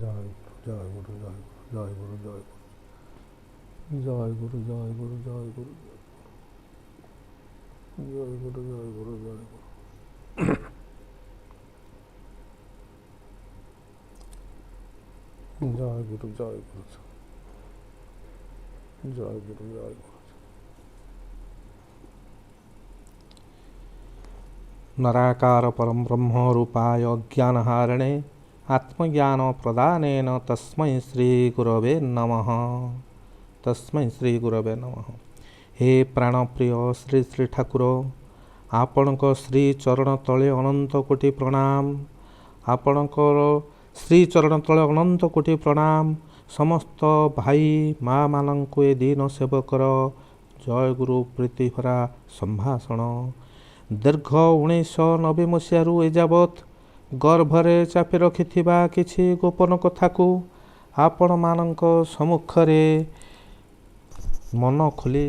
জয় জয় গুরু জয় জয় গুরু জয় জয় গুরু জয় গুরু জয় গুরু জয় গুরু জয় গুরু জয় গুরু জয় গুরু জয় গুরু জয় গুরু জয় গুরু। नराकार परम ब्रह्म रूपाय ज्ञानहारिणे आत्मज्ञान प्रदानेन तस्मै श्री गुरवे नमः। तस्मै श्री गुरवे नमः। हे प्राणप्रिय श्री श्री ठाकुर आपणक श्री चरण तले अनंत कोटि प्रणाम। आपणकर श्री चरण तले अनंत कोटि प्रणाम। समस्त भाई माँ मानक ए दीन सेवकर जय गुरु प्रीतिभरा संभाषण। दीर्घ 1990 मसीह एजावत गर्भरे चापी रखिथिबा किछि गोपन कथा को आपण मानक सम्मुखरे मन खोली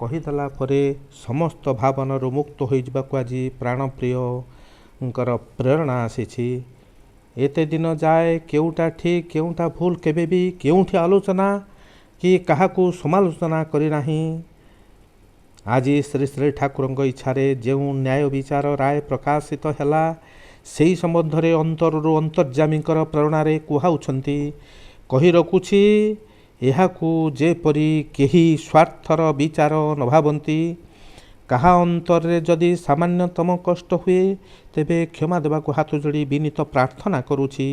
कहीदेला परे समस्त भावनार मुक्त हो जावाक आज प्राणप्रियंकर प्रेरणा आसी। एते दिन जाए केउटा ठीक केउटा भूल केबे भी केउठी आलोचना कि काहाकू समालोचना करी नाही। आज श्री श्री ठाकुर इच्छारे जो न्याय विचार राय प्रकाशित है से संबंध में अंतरु अंतर्जामीकर प्रेरणार कहुंती कही रखुछि। यहाकू जेपरी केही स्वार्थर विचार न भावती कहा अंतर रे जदि सामान्यतम कष्ट हुए तेबे क्षमा देवाक हाथ जोड़ी विनीत प्रार्थना करुछि।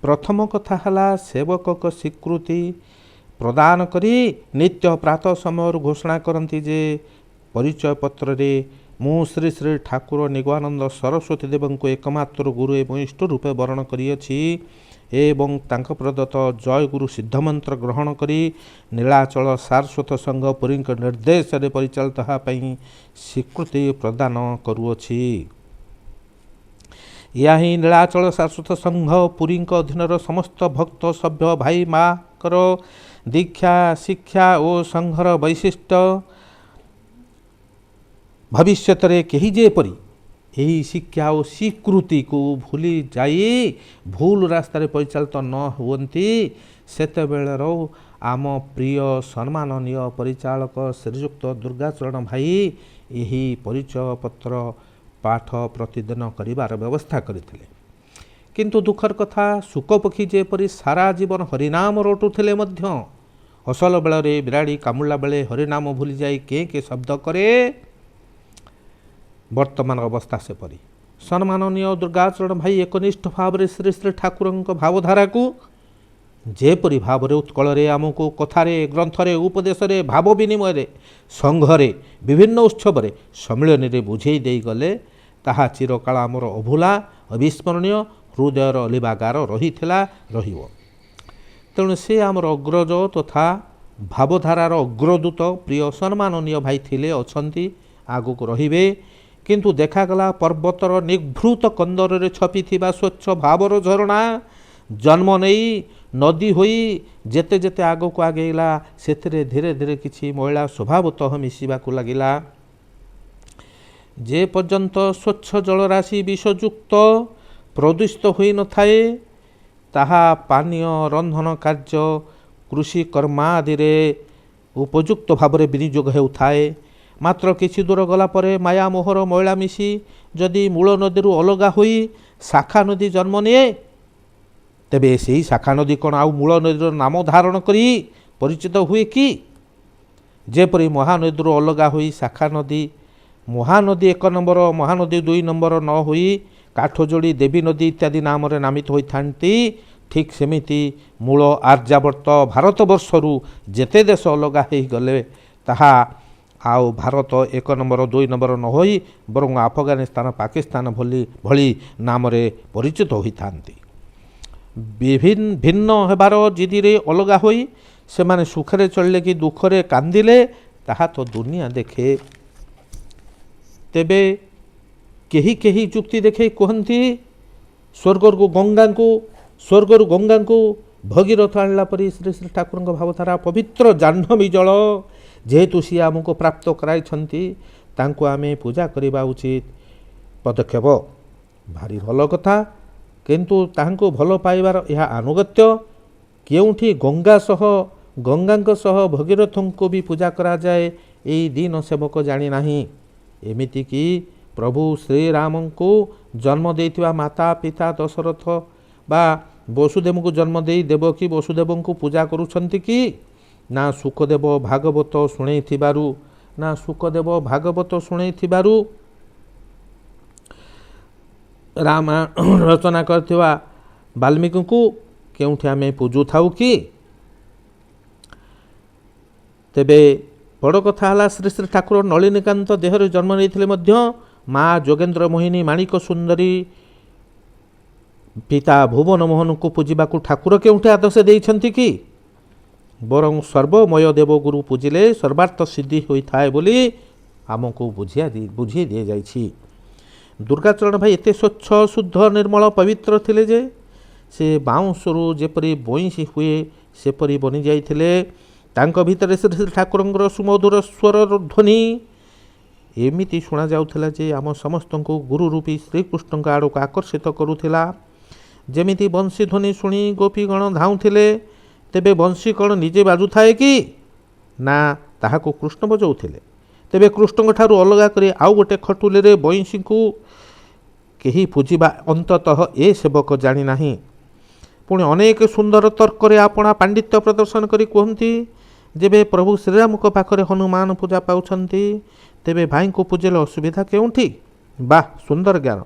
प्रथम कथा हला सेवक को स्वीकृति प्रदान करी नित्य प्रातः समय घोषणा करती जे परिचय पत्र रे मु श्री श्री ठाकुर निगमानंद सरस्वती देव को एकमात्र गुरु एवं इष्ट रूपे वर्ण करियछि एवं तांक प्रदत्त जय गुरु सिद्धमंत्र ग्रहण करी नीलाचल सारस्वत संघ पुरी निर्देश रे परिचालित होगापी स्वीकृति प्रदान करुअछि। या ही नीलाचल सारस्वत संघ पुरी अधीन समस्त भक्त सभ्य भाई माँ कर दीक्षा शिक्षा और संघर वैशिष्ट्य भविष्यत रे कही जेपरी यही शिक्षा और स्वीकृति को भूली जाई भूल रास्तार परिचालित न हुवंती सेतेबेलेर आम प्रिय सम्माननीय परिचालक श्रीयुक्त दुर्गाचरण भाई यही परिचय पत्र पाठ प्रतिदिन करिवार व्यवस्था करथिले। किंतु दुखर कथा सुकपक्षी जेपरी सारा जीवन हरिनाम रटुथिले मध्य असल बेलरे बिराड़ी कामुला बेले हरिनाम भूली जाई के शब्द करे वर्तमान अवस्था से परी। सम्माननीय दुर्गाचरण भाई एकनिष्ठ भाव में श्री श्री ठाकुर भावधारा को जेपरी भाव उत्कल आमको कथार ग्रंथरे उपदेश भाव विनिमय संघरे विभिन्न उत्सव सम्मिलन में बुझे दे गले ताहा चिरकाल आमर अभूला अविस्मरणीय हृदयर अलिबागार रही रहिबो। तेणु से आमर अग्रज तथा भावधारार अग्रदूत प्रिय सम्माननीय भाई थिले अछंती आगक रहिबे। किंतु देखागला पर्वतर निभृत कंदर रे छपी थिबा स्वच्छ भावर झरणा जन्म नहीं नदी होई जेते जेते आगक आगेला सेथिरे धीरे धीरे किछि मैला स्वभावतः मिसिबाकू लागिला। जे पर्यंत स्वच्छ जलराशि विषयुक्त प्रदूषित होई न थाए ताहा पानीय रंधन कार्य कृषि कर्मादि उपयुक्त भाव में विनियोग हेउथाए। मात्र किछि दूर गला परे माया मोहर मैला मिसी जदि मूल नदी अलगा होई शाखा नदी जन्म निए तेबे सेही शाखा नदी कौन आउ मूल नदीर नाम धारण करी परिचित हुए कि जेपरी महानदी अलगा होई शाखा नदी महानदी 1 नंबर महानदी 2 नंबर न होई काठजोड़ी देवी नदी इत्यादि नाम नामित होती ठीक सेमिति मूल आर्यावर्त भारतवर्षरु जेते देश अलगा हो गले ताहा आउ भारत 1 नंबर 2 नंबर न होई बरं अफगानिस्तान पाकिस्तान भली नाम परिचित होता। विभिन्न भिन्न हेबार जिदिरे अलगा होई से माने सुखरे चलले कि दुखरे कांदिले ताहा तो दुनिया देखे। तेबे केही केही जुक्ति देखे कहती स्वर्गरु गंगा को भगीरथ आणला परी श्री श्री ठाकुर भावधारा पवित्र जाह्नवी जल जेहेतु सी आमको प्राप्त कराई तांको आमे पूजा करवा उचित पदक्षेप भारी भल कथा। କିନ୍ତୁ ତାହାଙ୍କୁ ଭଲ ପାଇବାର ଏହା ଆନୁଗତ୍ୟ। କେଉଁଠି ଗଙ୍ଗାଙ୍କ ସହ ଭଗୀରଥଙ୍କୁ ବି ପୂଜା କରାଯାଏ, ଏଇ ଦୀନ ସେବକ ଜାଣିନାହିଁ। ଏମିତିକି ପ୍ରଭୁ ଶ୍ରୀରାମଙ୍କୁ ଜନ୍ମ ଦେଇଥିବା ମାତା ପିତା ଦଶରଥ ବା ବସୁଦେବଙ୍କୁ ଜନ୍ମ ଦେଇ ଦେବକୀ ବସୁଦେବଙ୍କୁ ପୂଜା କରୁଛନ୍ତି କି? ନା ସୁଖଦେବ ଭାଗବତ ଶୁଣେଇଥିବାରୁ ରାମାୟଣ ରଚନା କରିଥିବା ବାଲ୍ମୀକିଙ୍କୁ କେଉଁଠି ଆମେ ପୂଜୁଥାଉ କି? ତେବେ ବଡ଼ କଥା ହେଲା, ଶ୍ରୀ ଶ୍ରୀ ଠାକୁର ନଳିନୀକାନ୍ତ ଦେହରେ ଜନ୍ମ ନେଇଥିଲେ ମଧ୍ୟ ମା ଯୋଗେନ୍ଦ୍ର ମୋହିନୀ ମାଣିକ ସୁନ୍ଦରୀ ପିତା ଭୁବନ ମୋହନଙ୍କୁ ପୂଜିବାକୁ ଠାକୁର କେଉଁଠି ଆଦେଶ ଦେଇଛନ୍ତି କି? ବରଂ ସର୍ବମୟ ଦେବଗୁରୁ ପୂଜିଲେ ସର୍ବାର୍ଥ ସିଦ୍ଧି ହୋଇଥାଏ ବୋଲି ଆମକୁ ବୁଝି ଦିଆଯାଇଛି। ଦୁର୍ଗାଚରଣ ଭାଇ ଏତେ ସ୍ୱଚ୍ଛ ଶୁଦ୍ଧ ନିର୍ମଳ ପବିତ୍ର ଥିଲେ ଯେ ସେ ବାଉଁଶରୁ ଯେପରି ବଇଁଶୀ ହୁଏ ସେପରି ବନି ଯାଇଥିଲେ। ତାଙ୍କ ଭିତରେ ଶ୍ରୀ ଶ୍ରୀ ଠାକୁରଙ୍କର ସୁମଧୁର ସ୍ୱର ଧ୍ୱନି ଏମିତି ଶୁଣାଯାଉଥିଲା ଯେ ଆମ ସମସ୍ତଙ୍କୁ ଗୁରୁ ରୂପୀ ଶ୍ରୀକୃଷ୍ଣଙ୍କ ଆଡ଼କୁ ଆକର୍ଷିତ କରୁଥିଲା। ଯେମିତି ବଂଶୀ ଧ୍ୱନି ଶୁଣି ଗୋପୀଗଣ ଧାଉଁଥିଲେ, ତେବେ ବଂଶୀ କ'ଣ ନିଜେ ବାଜୁଥାଏ କି? ନା, ତାହାକୁ କୃଷ୍ଣ ବଜାଉଥିଲେ। ତେବେ କୃଷ୍ଣଙ୍କ ଠାରୁ ଅଲଗା କରି ଆଉ ଗୋଟେ ଖଟୁଲିରେ ବଇଁଶୀଙ୍କୁ କେହି ପୂଜିବା ଅନ୍ତତଃ ଏ ସେବକ ଜାଣିନାହିଁ। ପୁଣି ଅନେକ ସୁନ୍ଦର ତର୍କରେ ଆପଣା ପାଣ୍ଡିତ୍ୟ ପ୍ରଦର୍ଶନ କରି କୁହନ୍ତି, ଯେବେ ପ୍ରଭୁ ଶ୍ରୀରାମଙ୍କ ପାଖରେ ହନୁମାନ ପୂଜା ପାଉଛନ୍ତି, ତେବେ ଭାଇଙ୍କୁ ପୂଜିଲେ ଅସୁବିଧା କେଉଁଠି? ବାଃ, ସୁନ୍ଦର ଜ୍ଞାନ।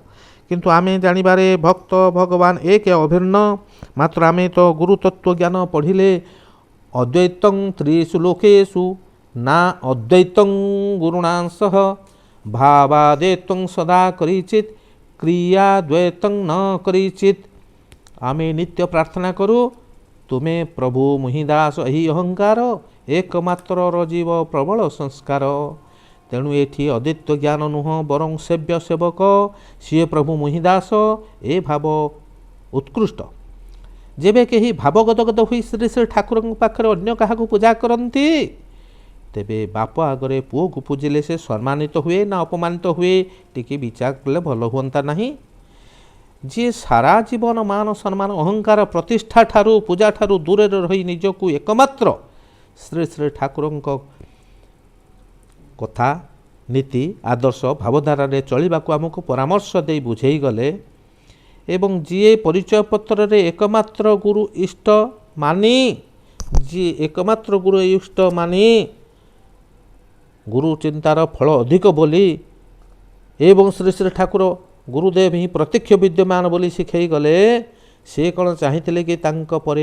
କିନ୍ତୁ ଆମେ ଜାଣିବାରେ ଭକ୍ତ ଭଗବାନ ଏକ ଅଭିନ୍ନ। ମାତ୍ର ଆମେ ତ ଗୁରୁତତ୍ଵ ଜ୍ଞାନ ପଢ଼ିଲେ ଅଦ୍ୱୈତଂ ତ୍ରିଷୁ ଲୋକେଷୁ ନା ଅଦ୍ୱୈତଂ ଗୁରୁଣାଂଶଃ ଭାବାଦେତଂ ସଦା କରିଚିତ୍ କ୍ରିୟା ଦ୍ୱୈତଂ ନ କରିଚିତ୍। ଆମେ ନିତ୍ୟ ପ୍ରାର୍ଥନା କରୁ, ତୁମେ ପ୍ରଭୁ ମୁହିଦାସ ଏହି ଅହଙ୍କାର ଏକମାତ୍ରର ଜୀବ ପ୍ରବଳ ସଂସ୍କାର। ତେଣୁ ଏଠି ଅଦ୍ୱୈତ ଜ୍ଞାନ ନୁହଁ, ବରଂ ସେବ୍ୟ ସେବକ ସିଏ ପ୍ରଭୁ ମୁହିଦାସ, ଏ ଭାବ ଉତ୍କୃଷ୍ଟ। ଯେବେ କେହି ଭାବଗଦଗଦ ହୋଇ ଶ୍ରୀ ଶ୍ରୀ ଠାକୁରଙ୍କ ପାଖରେ ଅନ୍ୟ କାହାକୁ ପୂଜା କରନ୍ତି, ତେବେ ବାପ ଆଗରେ ପୁଅକୁ ପୂଜିଲେ ସେ ସମ୍ମାନିତ ହୁଏ ନା ଅପମାନିତ ହୁଏ, ଟିକେ ବିଚାର କଲେ ଭଲ ହୁଅନ୍ତା ନାହିଁ? ଯିଏ ସାରା ଜୀବନ ମାନ ସମ୍ମାନ ଅହଙ୍କାର ପ୍ରତିଷ୍ଠା ଠାରୁ ପୂଜା ଠାରୁ ଦୂରରେ ରହି ନିଜକୁ ଏକମାତ୍ର ଶ୍ରୀ ଶ୍ରୀ ଠାକୁରଙ୍କ କଥା ନୀତି ଆଦର୍ଶ ଭାବଧାରାରେ ଚଳିବାକୁ ଆମକୁ ପରାମର୍ଶ ଦେଇ ବୁଝେଇ ଗଲେ, ଏବଂ ଯିଏ ପରିଚୟ ପତ୍ରରେ ଏକମାତ୍ର ଗୁରୁ ଇଷ୍ଟ ମାନି ଗୁରୁ ଚିନ୍ତାର ଫଳ ଅଧିକ ବୋଲି ଏବଂ ଶ୍ରୀ ଶ୍ରୀ ଠାକୁର ଗୁରୁଦେବ ହିଁ ପ୍ରତ୍ୟକ୍ଷ ବିଦ୍ୟମାନ ବୋଲି ଶିଖେଇ ଗଲେ, ସେ କ'ଣ ଚାହିଁଥିଲେ କି ତାଙ୍କ ପରେ